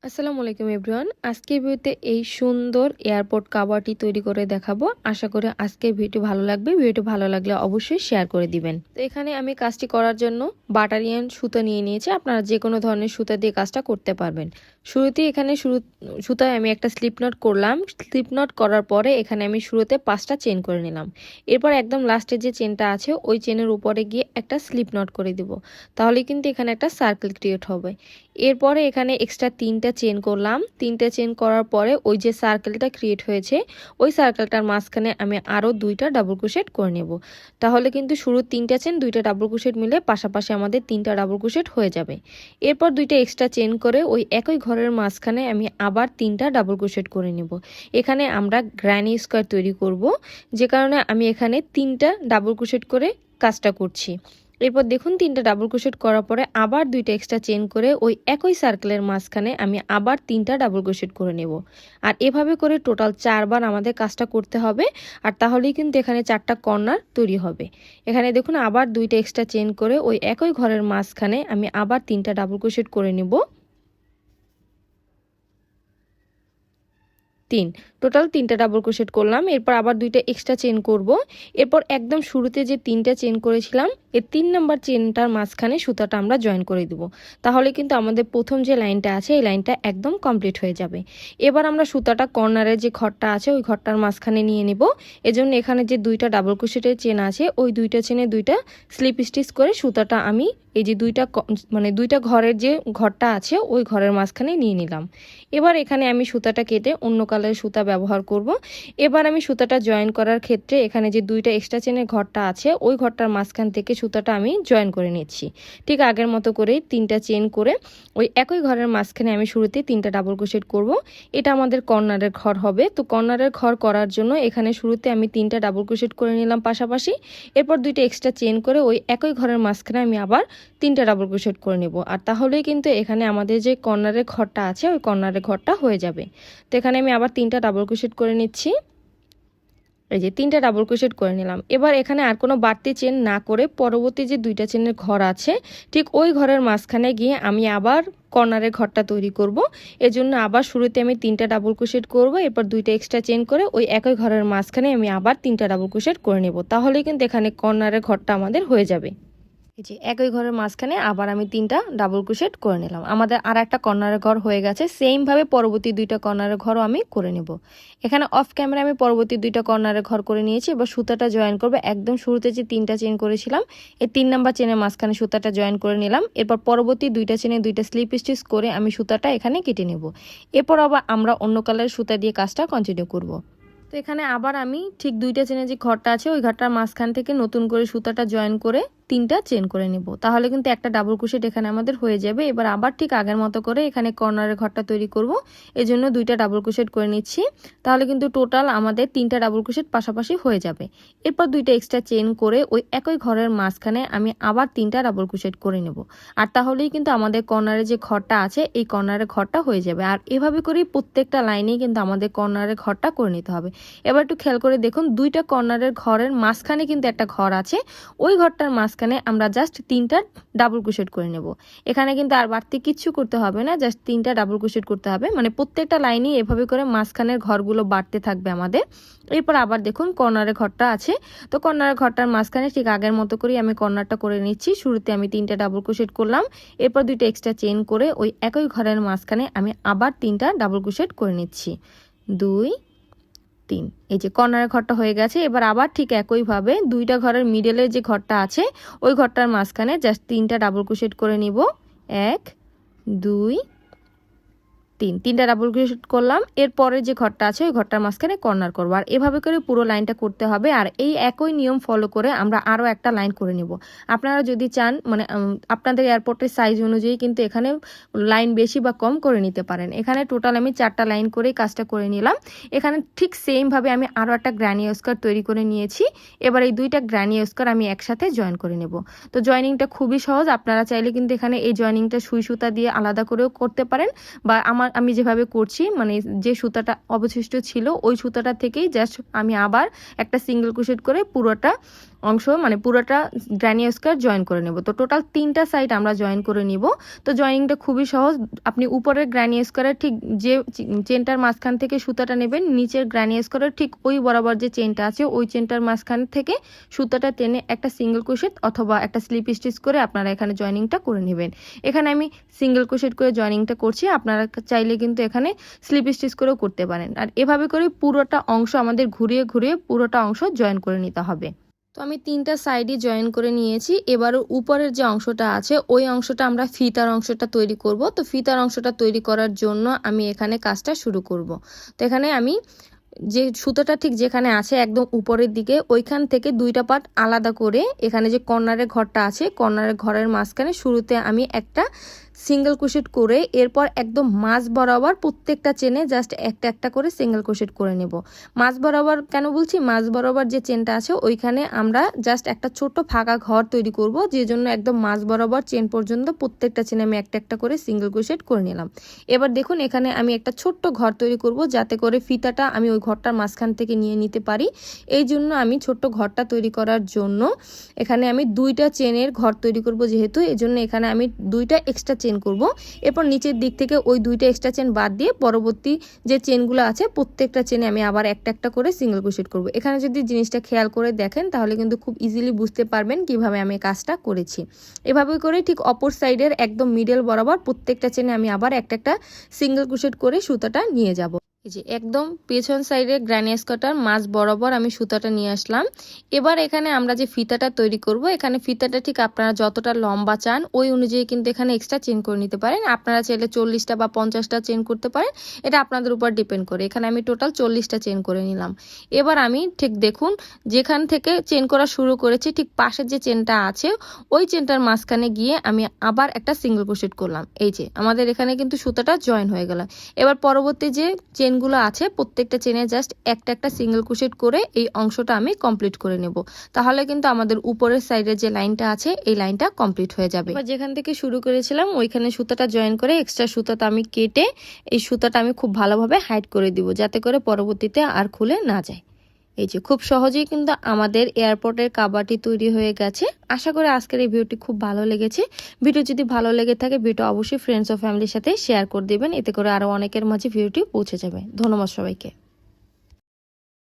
আসসালামু আলাইকুম এভরিওয়ান। আজকের ভিডিওতে এই সুন্দর এয়ারপোর্ট কাভারটি তৈরি করে দেখাবো। আশা করি আজকের ভিডিওটি ভালো লাগবে। ভিডিওটি ভালো লাগলে অবশ্যই শেয়ার করে দিবেন। তো এখানে আমি কাজটি করার জন্য বাটারিয়ান সুতা নিয়ে নিয়েছি। আপনারা যে কোনো ধরনের সুতা দিয়ে কাজটা করতে পারবেন। শুরুতেই এখানে সুতায় আমি একটা স্লিপ নট করলাম। স্লিপ নট করার পরে এখানে আমি শুরুতে 5টা চেন করে নিলাম। এরপর একদম লাস্টে যে চেনটা আছে ওই চেনের উপরে গিয়ে একটা স্লিপ নট করে দিব। তাহলে কিন্তু এখানে একটা সার্কেল ক্রিয়েট হবে। এরপরে এখানে এক্সট্রা 3টা চেন করলাম। 3টা চেন করার পরে ওই যে সার্কেলটা ক্রিয়েট হয়েছে ওই সার্কেলটার মাঝখানে আমি আরও 2টা ডাবল ক্রোশেট করে নেব। তাহলে কিন্তু শুরুর 3টা চেন 2টা ডাবল ক্রোশেট মিলে পাশাপাশি আমাদের 3টা ডাবল ক্রোশেট হয়ে যাবে। এরপর 2টা এক্সট্রা চেন করে ওই একই ঘরের মাঝখানে আমি আবার 3টা ডাবল ক্রোশেট করে নেব। এখানে আমরা গ্র্যানি স্কোয়ার তৈরি করব, যে কারণে আমি এখানে 3টা ডাবল ক্রোশেট করে কাজটা করছি। এরপর দেখুন 3টা ডাবল ক্রোশেট করার পরে আবার 2টা এক্সট্রা চেন করে ওই একই সার্কেলের মাঝখানে আমি আবার 3টা ডাবল ক্রোশেট করে নেব। আর এভাবে করে টোটাল 4বার আমাদের কাজটা করতে হবে। আর তাহলেই কিন্তু এখানে 4টা কর্নার তৈরি হবে। এখানে দেখুন আবার 2টা এক্সট্রা চেন করে ওই একই ঘরের মাঝখানে আমি আবার 3টা ডাবল ক্রোশেট করে নেব। 3 টোটাল 3টা ডাবল ক্রোশেট করলাম। এরপর আবার 2টা এক্সট্রা চেন করব। এরপর একদম শুরুতে যে 3টা চেন করেছিলাম এই 3 নাম্বার চেনটার মাঝখানে সুতাটা আমরা জয়েন করে দিব। তাহলে কিন্তু আমাদের প্রথম যে লাইনটা আছে এই লাইনটা একদম কমপ্লিট হয়ে যাবে। এবার আমরা সুতাটা কর্নারের যে ঘরটা আছে ওই ঘরটার মাঝখানে নিয়ে নেব। এজন্য এখানে যে 2টা ডাবল ক্রোশেটের চেন আছে ওই 2টা চেনে 2টা স্লিপ স্টিচ করে সুতাটা আমি এই যে 2টা ঘরের যে ঘরটা আছে ওই ঘরের মাঝখানে নিয়ে নিলাম। এবার এখানে আমি সুতাটা কেটে অন্য কালারের সুতা ব্যবহার করব। এবার আমি সুতাটা জয়েন করার ক্ষেত্রে এখানে যে 2টা এক্সট্রা চেনের ঘরটা আছে ওই ঘরটার মাঝখান থেকে সুতাটা আমি জয়েন করে নিচ্ছি। ঠিক আগের মতো করেই 3টা চেন করে ওই একই ঘরের মাঝখানে আমি শুরুতে 3টা ডাবল ক্রোশেট করব। এটা আমাদের কর্নারের ঘর হবে। তো কর্নারের ঘর করার জন্য এখানে শুরুতে আমি 3টা ডাবল ক্রোশেট করে নিলাম পাশাপাশি। এরপর 2টা এক্সট্রা চেন করে ওই একই ঘরের মাঝখানে আমি আবার 3টা ডাবল ক্রোশেট করে নেব। আর তাহলেই কিন্তু এখানে আমাদের যে কর্নারের ঘরটা আছে ওই কর্নারের ঘরটা হয়ে যাবে। তো এখানে আমি আবার 3টা ডাবল ক্রোশেট করে নিচ্ছি। এই যে 3টা ডাবল ক্রোশেট করে নিলাম। এবার এখানে আর কোনো বাড়তি চেন না করে পরবর্তী যে 2টা চেনের ঘর আছে ঠিক ওই ঘরের মাঝখানে গিয়ে আমি আবার কর্নারের ঘরটা তৈরি করব। এজন্য আবার শুরুতে আমি 3টা ডাবল ক্রোশেট করব। এরপর 2টা এক্সট্রা চেন করে ওই একই ঘরের মাঝখানে আমি আবার 3টা ডাবল ক্রোশেট করে নেব। তাহলেই কিন্তু এখানে কর্নারের ঘরটা আমাদের হয়ে যাবে। এই যে একই ঘরের মাঝখানে আবার আমি 3টা ডাবল ক্রোশেট করে নিলাম। আমাদের আর একটা কর্নারের ঘর হয়ে গেছে। সেম ভাবে পরবর্তী 2টা কর্নারের ঘরও আমি করে নেব। এখানে অফ ক্যামেরা আমি পরবর্তী 2টা কর্নারের ঘর করে নিয়েছি। এবার সুতাটা জয়েন করব। একদম শুরুতে যে 3টা চেন করেছিলাম এই 3 নাম্বার চেনের মাঝখানে সুতাটা জয়েন করে নিলাম। এরপর পরবর্তী 2টা চেনে 2টা স্লিপ স্টিচ করে আমি সুতাটা এখানে কেটে নেব। এরপর আবার আমরা অন্য কালারের সুতা দিয়ে কাজটা কন্টিনিউ করব। তো এখানে আবার আমি ঠিক 2টা চেনের যে ঘরটা আছে ওই ঘরটার মাঝখান থেকে নতুন করে সুতাটা জয়েন করে 3টা চেন করে নেব। তাহলে কিন্তু একটা ডাবল ক্রোশেট এখানে আমাদের হয়ে যাবে। এবার আবার ঠিক আগের মতো করে এখানে কর্নারের ঘরটা তৈরি করব। এজন্য 2টা ডাবল ক্রোশেট করে নিচ্ছি। তাহলে কিন্তু টোটাল আমাদের 3টা ডাবল ক্রোশেট পাশাপাশি হয়ে যাবে। এরপর 2টা এক্সট্রা চেন করে ওই একই ঘরের মাঝখানে আমি আবার 3টা ডাবল ক্রোশেট করে নেব। আর তাহলেই কিন্তু আমাদের কর্নারের যে ঘরটা আছে এই কর্নারের ঘরটা হয়ে যাবে। আর এভাবে করেই প্রত্যেকটা লাইনেই কিন্তু আমাদের কর্নারের ঘরটা করে নিতে হবে। এবার একটু খেয়াল করে দেখুন 2টা কর্নারের ঘরের মাঝখানে কিন্তু একটা ঘর আছে। ওই ঘরটার মাঝখানে আমরা জাস্ট 3টা ডাবল ক্রোশেট করে নেব। এখানে কিন্তু আর বাড়তি কিচ্ছু করতে হবে না, জাস্ট 3টা ডাবল ক্রোশেট করতে হবে। মানে প্রত্যেকটা লাইনই এভাবে করে মাঝখানের ঘরগুলো বাড়তে থাকবে আমাদের। এরপর আবার দেখুন কর্নারের ঘরটা আছে। তো কর্নারের ঘরটার মাঝখানে ঠিক আগের মতো করেই আমি কর্নারটা করে নিচ্ছি। শুরুতে আমি 3টা ডাবল ক্রোশেট করলাম। এরপর 2টা এক্সট্রা চেন করে ওই একই ঘরের মাঝখানে আমি আবার 3টা ডাবল ক্রোশেট করে নিচ্ছি। 2 3 এই যে কর্নারের ঘরটা হয়ে গেছে। এবার আবার ঠিক একইভাবে 2টা ঘরের মিডলের যে ঘরটা আছে ওই ঘরটার মাঝখানে জাস্ট 3টা ডাবল ক্রোশেট করে নিব। 1 2 3টা ডাবল ক্রোশেট করলাম। এরপরে যে ঘরটা আছে ওই ঘরটার মাঝখানে কর্নার করব। আর এভাবে করে পুরো লাইনটা করতে হবে। আর এই একই নিয়ম ফলো করে আমরা আরও একটা লাইন করে নেব। আপনারা যদি চান মানে আপনাদের এয়ারপোর্টের সাইজ অনুযায়ী কিন্তু এখানে লাইন বেশি বা কম করে নিতে পারেন। এখানে টোটাল আমি 4টা লাইন করেই কাজটা করে নিলাম। এখানে ঠিক সেম ভাবে আমি আরও একটা গ্র্যানি স্কোয়ার তৈরি করে নিয়েছি। এবার এই 2টা গ্র্যানি স্কোয়ার আমি একসাথে জয়েন করে নেব। তো জয়েনিংটা খুবই সহজ। আপনারা চাইলে কিন্তু এখানে এই জয়েনিংটা সুই সুতা দিয়ে আলাদা করেও করতে পারেন, বা আমি যেভাবে করছি মানে যে সুতাটা অবশিষ্ট ছিল ওই সুতাটা থেকেই জাস্ট আমি আবার একটা সিঙ্গেল ক্রোশেট করে পুরোটা অংশ মানে পুরোটা গ্র্যানি স্কোয়ার জয়েন করে নেব। তো টোটাল 3টা সাইড আমরা জয়েন করে নিব। তো জয়েনিংটা খুবই সহজ। আপনি উপরের গ্র্যানি স্কোয়ারের ঠিক যে চেনটার মাঝখান থেকে সুতাটা নেবেন, নিচের গ্র্যানি স্কোয়ারের ঠিক ওই বরাবর যে চেনটা আছে ওই চেনটার মাঝখান থেকে সুতাটা টেনে একটা সিঙ্গেল ক্রোশেট অথবা একটা স্লিপ স্টিচ করে আপনারা এখানে জয়েনিংটা করে নেবেন। এখানে আমি সিঙ্গেল ক্রোশেট করে জয়েনিংটা করছি, আপনারা চাইলে কিন্তু এখানে স্লিপ স্টিচ করেও করতে পারেন। আর এভাবে করে পুরোটা অংশ আমাদের ঘুরিয়ে ঘুরিয়ে পুরোটা অংশ জয়েন করে নিতে হবে। তো আমি 3টা সাইডই জয়েন করে নিয়েছি। এবারে উপরের যে অংশটা আছে ওই অংশটা আমরা ফিতার অংশটা তৈরি করব। তো ফিতার অংশটা তৈরি করার জন্য আমি এখানে কাজটা শুরু করব। তো এখানে আমি যে সুতোটা ঠিক যেখানে আছে একদম উপরের দিকে ওইখান থেকে 2টা পার্ট আলাদা করে এখানে যে কর্নারের ঘরটা আছে কর্নারের ঘরের মাঝখানে শুরুতে আমি একটা সিঙ্গেল ক্রোশেট করে এরপর একদম মাঝ বরাবর প্রত্যেকটা চেনে জাস্ট একটা একটা করে সিঙ্গেল ক্রোশেট করে নেব। মাঝ বরাবর কেন বলছি, মাঝ বরাবর যে চেনটা আছে ওইখানে আমরা জাস্ট একটা ছোট ফাঁকা ঘর তৈরি করব, যে জন্য একদম মাঝ বরাবর চেন পর্যন্ত প্রত্যেকটা চেনে আমি একটা একটা করে সিঙ্গেল ক্রোশেট করে নিলাম। এবার দেখুন এখানে আমি একটা ছোট্ট ঘর তৈরি করব যাতে করে ফিতাটা আমি ওই ঘরটার মাঝখান থেকে নিয়ে নিতে পারি। এই জন্য আমি ছোট্ট ঘরটা তৈরি করার জন্য এখানে আমি 2টা চেনের ঘর তৈরি করব, যেহেতু এই জন্য এখানে আমি 2টা এক্সট্রা চেন করব। এরপর নিচের দিক থেকে ওই 2টা এক্সট্রা চেন বাদ দিয়ে পরবর্তী যে চেনগুলো আছে প্রত্যেকটা চেনে আমি আবার একটা একটা করে সিঙ্গেল ক্রোশেট করব। এখানে যদি জিনিসটা খেয়াল করে দেখেন তাহলে কিন্তু খুব ইজিলি বুঝতে পারবেন কিভাবে আমি কাজটা করেছি। এভাবে করে ঠিক অপর সাইডের একদম মিডল বরাবর প্রত্যেকটা চেনে আমি আবার একটা একটা সিঙ্গেল ক্রোশেট করে সুতাটা নিয়ে যাব। এই যে একদম পেছন সাইডে গ্র্যানি স্কোয়ারটার মাঝ বরাবর আমি সুতাটা নিয়ে আসলাম। এবার এখানে আমরা যে ফিতাটা তৈরি করব, এখানে ফিতাটা ঠিক আপনারা যতটা লম্বা চান ওই অনুযায়ী কিন্তু এখানে এক্সট্রা চেন করে নিতে পারেন। আপনারা চাইলে 40টা বা 50টা চেন করতে পারেন, এটা আপনাদের উপর ডিপেন্ড করে। এখানে আমি টোটাল 40টা চেন করে নিলাম। এবার আমি ঠিক দেখুন যেখান থেকে চেন করা শুরু করেছি ঠিক পাশের যে চেনটা আছে ওই চেনটার মাঝখানে গিয়ে আমি আবার একটা সিঙ্গেল ক্রোশেট করলাম। এই যে আমাদের এখানে কিন্তু সুতাটা জয়েন হয়ে গেল। এবার পরবর্তী যে চেনগুলো আছে প্রত্যেকটা চেনে জাস্ট একটা একটা সিঙ্গেল ক্রোশেট করে এই অংশটা আমি কমপ্লিট করে নেব। তাহলে কিন্তু আমাদের উপরের সাইডের যে লাইনটা আছে এই লাইনটা কমপ্লিট হয়ে যাবে। এবার যেখান থেকে শুরু করেছিলাম ওইখানে সুতাটা জয়েন করে এক্সট্রা সুতাটা আমি কেটে এই সুতাটা আমি খুব ভালোভাবে হাইড করে দিব যাতে করে পরবর্তীতে আর খুলে না যায়। এই যে খুব সহজেই কিন্তু আমাদের এয়ারপোর্টের কাবাটি তৈরি হয়ে গেছে। আশা করি আজকের এই ভিডিওটি খুব ভালো লেগেছে। ভিডিও যদি ভালো লেগে থাকে ভিডিও অবশ্যই ফ্রেন্ডস ও ফ্যামিলির সাথে শেয়ার করে দেবেন, এতে করে আরো অনেকের মাঝে ভিডিওটি পৌঁছে যাবে। ধন্যবাদ সবাইকে।